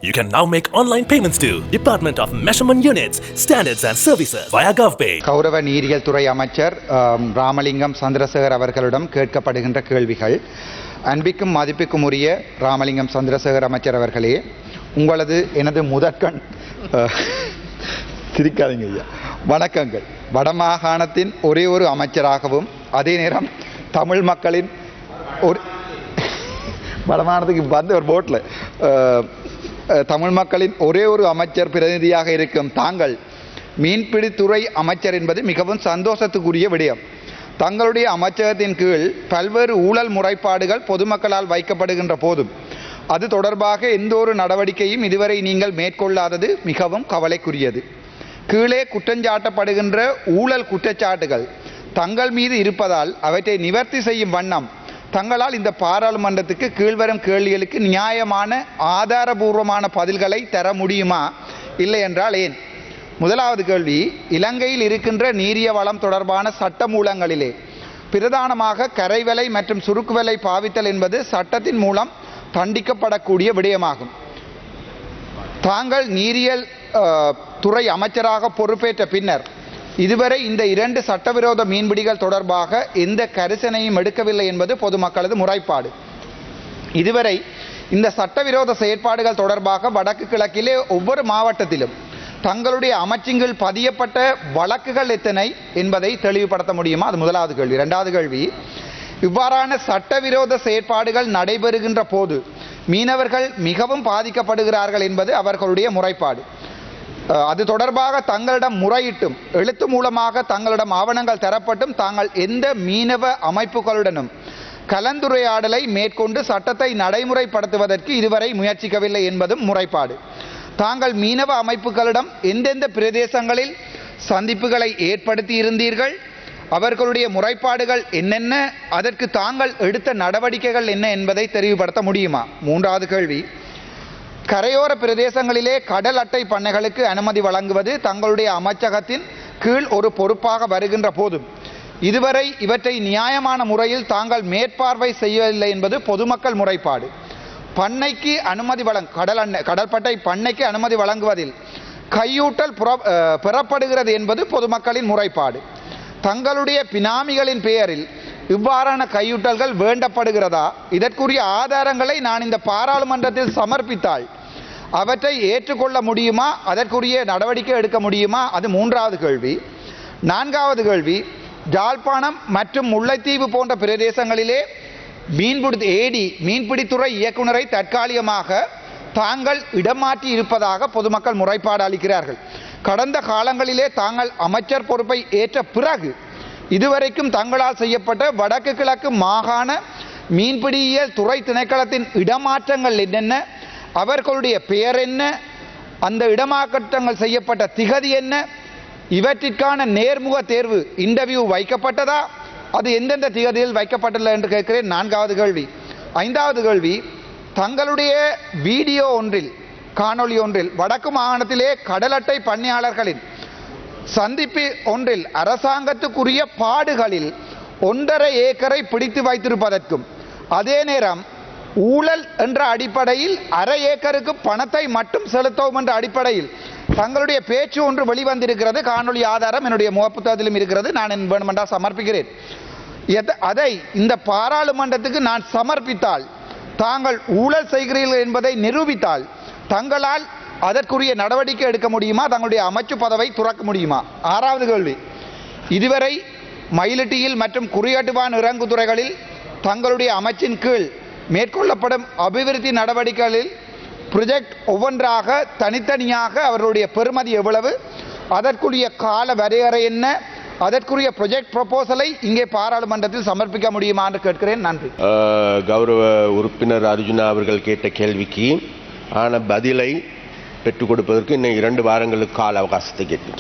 You can now make online payments to Department of Measurement Units, Standards and Services via GovPay. கௌரவ நீரியல் துறை அமைச்சர் ராமலிங்கம் சந்திரசேகர் அவர்களிடம் கேட்கப்படுகின்ற கேள்விகள். அன்பிக்கும் மதிப்புக்கும் உரிய ராமலிங்கம் சந்திரசேகர் அமைச்சர் அவர்களே, உங்களது எனது முதற்கண் சிரிக்காதீங்க ஐயா, வணக்கங்கள். வடமாகாணத்தின் ஒரே ஒரு அமைச்சராகவும் அதே நேரம் தமிழ் மக்களின் ஒரு வடமாகாணத்துக்கு வந்து ஒரு போட்டில் தமிழ் மக்களின் ஒரே ஒரு அமைச்சர் பிரதிநிதியாக இருக்கும் தாங்கள் மீன்பிடித்துறை அமைச்சர் என்பது மிகவும் சந்தோஷத்துக்குரிய விடயம். தங்களுடைய அமைச்சகத்தின் கீழ் பல்வேறு ஊழல் முறைப்பாடுகள் பொதுமக்களால் வைக்கப்படுகின்ற போதும் அது தொடர்பாக எந்த ஒரு நடவடிக்கையும் இதுவரை நீங்கள் மேற்கொள்ளாதது மிகவும் கவலைக்குரியது. கீழே குற்றஞ்சாட்டப்படுகின்ற ஊழல் குற்றச்சாட்டுகள் தங்கள் மீது இருப்பதால் அவற்றை நிவர்த்தி செய்யும் வண்ணம் தங்களால் இந்த பாராளுமன்றத்துக்கு கீழ்வரும் கேள்விகளுக்கு நியாயமான ஆதாரபூர்வமான பதில்களை தர முடியுமா, இல்லை என்றால் ஏன்? முதலாவது கேள்வி, இலங்கையில் இருக்கின்ற நீரிய வளம் தொடர்பான சட்டமூலங்களிலே பிரதானமாக கரைவலை மற்றும் சுருக்குவலை பாவித்தல் என்பது சட்டத்தின் மூலம் தண்டிக்கப்படக்கூடிய விடயமாகும். தாங்கள் நீரியல் துறை அமைச்சராக பொறுப்பேற்ற பின்னர் இதுவரை இந்த இரண்டு சட்டவிரோத மீன்பிடிகள் தொடர்பாக எந்த கரிசனையும் எடுக்கவில்லை என்பது பொதுமக்களது முறைப்பாடு. இதுவரை இந்த சட்டவிரோத செயற்பாடுகள் தொடர்பாக வடக்கு கிழக்கிலே ஒவ்வொரு மாவட்டத்திலும் தங்களுடைய அமைச்சின்கள் பதியப்பட்ட வழக்குகள் எத்தனை என்பதை தெளிவுபடுத்த முடியுமா? அது முதலாவது கேள்வி. இரண்டாவது கேள்வி, இவ்வாறான சட்டவிரோத செயற்பாடுகள் நடைபெறுகின்ற போது மீனவர்கள் மிகவும் பாதிக்கப்படுகிறார்கள் என்பது அவர்களுடைய முறைப்பாடு. அது தொடர்பாக தங்களிடம் முறையிட்டும் எழுத்து மூலமாக தங்களிடம் ஆவணங்கள் தரப்பட்டும் தாங்கள் எந்த மீனவ அமைப்புகளுடனும் கலந்துரையாடலை மேற்கொண்டு சட்டத்தை நடைமுறைப்படுத்துவதற்கு இதுவரை முயற்சிக்கவில்லை என்பதும் முறைப்பாடு. தாங்கள் மீனவ அமைப்புகளிடம் எந்தெந்த பிரதேசங்களில் சந்திப்புகளை ஏற்படுத்தி இருந்தீர்கள், அவர்களுடைய முறைப்பாடுகள் என்னென்ன, அதற்கு தாங்கள் எடுத்த நடவடிக்கைகள் என்ன என்பதை தெரிவுபடுத்த முடியுமா? மூன்றாவது கேள்வி, கரையோர பிரதேசங்களிலே கடல் அட்டை பண்ணைகளுக்கு அனுமதி வழங்குவது தங்களுடைய அமைச்சகத்தின் கீழ் ஒரு பொறுப்பாக வருகின்ற போதும் இதுவரை இவற்றை நியாயமான முறையில் தாங்கள் மேற்பார்வை செய்யவில்லை என்பது பொதுமக்கள் முறைப்பாடு. பண்ணைக்கு அனுமதி கடற்பட்டை பண்ணைக்கு அனுமதி வழங்குவதில் கையூட்டல் பெறப்படுகிறது என்பது பொதுமக்களின் முறைப்பாடு. தங்களுடைய பினாமிகளின் பெயரில் இவ்வாறான கையூட்டல்கள் வேண்டப்படுகிறதா? இதற்குரிய ஆதாரங்களை நான் இந்த பாராளுமன்றத்தில் சமர்ப்பித்தால் அவற்றை ஏற்றுக்கொள்ள முடியுமா? அதற்குரிய நடவடிக்கை எடுக்க முடியுமா? அது மூன்றாவது கேள்வி. நான்காவது கேள்வி, ஜாழ்ப்பாணம் மற்றும் முல்லைத்தீவு போன்ற பிரதேசங்களிலே மீன்பிடித்துறை இயக்குநரை தற்காலிகமாக தாங்கள் இடமாற்றி இருப்பதாக பொதுமக்கள் முறைப்பாடு அளிக்கிறார்கள். கடந்த காலங்களிலே தாங்கள் அமைச்சர் பொறுப்பை ஏற்ற பிறகு இதுவரைக்கும் தங்களால் செய்யப்பட்ட வடக்கு கிழக்கு மாகாண மீன்பிடியியல் துறை திணைக்களத்தின் இடமாற்றங்கள் என்னென்ன, அவர்களுடைய பெயர் என்ன, அந்த இடமாற்றங்கள் செய்யப்பட்ட திகதி என்ன, இவற்றிற்கான நேர்முக தேர்வு இன்டர்வியூ வைக்கப்பட்டதா, அது எந்தெந்த திகதியில் வைக்கப்பட்டுள்ளது என்று கேட்கிறேன். நான்காவது கேள்வி. ஐந்தாவது கேள்வி, தங்களுடைய வீடியோ ஒன்றில் காணொலி ஒன்றில் வடக்கு மாகாணத்திலே கடல் அட்டை பண்ணையாளர்களின் சந்திப்பு ஒன்றில் அரசாங்கத்துக்குரிய பாடுகளில் 1.5 ஏக்கரை பிடித்து வைத்திருப்பதற்கும் அதே நேரம் ஊழல் என்ற அடிப்படையில் 1/2 ஏக்கருக்கு பணத்தை மட்டும் செலுத்தவும் என்ற அடிப்படையில் தங்களுடைய பேச்சு ஒன்று வெளிவந்திருக்கிறது. காணொலி ஆதாரம் என்னுடைய முகப்புத்தகத்திலும் இருக்கிறது. நான் வேண்டுமென்றால் சமர்ப்பிக்கிறேன். அதை இந்த பாராளுமன்றத்துக்கு நான் சமர்ப்பித்தால் தாங்கள் ஊழல் செய்கிறீர்கள் என்பதை நிரூபித்தால் தங்களால் அதற்குரிய நடவடிக்கை எடுக்க முடியுமா? தங்களுடைய அமைச்சு பதவை துறக்க முடியுமா? ஆறாவது கேள்வி, இதுவரை மயிலிட்டியில் மற்றும் குறியட்டுவான் இறங்குதுறைகளில் தங்களுடைய அமைச்சின் கீழ் மேற்கொள்ளப்படும் அபிவிருத்தி நடவடிக்கைகளில் ப்ரொஜெக்ட் ஒவ்வொன்றாக தனித்தனியாக அவர்களுடைய பெறுமதி எவ்வளவு, அதற்குரிய கால வரையறை என்ன, அதற்குரிய ப்ரொஜெக்ட் ப்ரொபோசலை இங்கே பாராளுமன்றத்தில் சமர்ப்பிக்க முடியுமா என்று கேட்கிறேன். நன்றி. கௌரவ உறுப்பினர் அர்ஜுனா அவர்கள் கேட்ட கேள்விக்கு ஆன பதிலை பெற்றுக் கொடுப்பதற்கு இன்னும் 2 வாரங்களுக்கு கால அவகாசத்தை கேட்கிறேன்.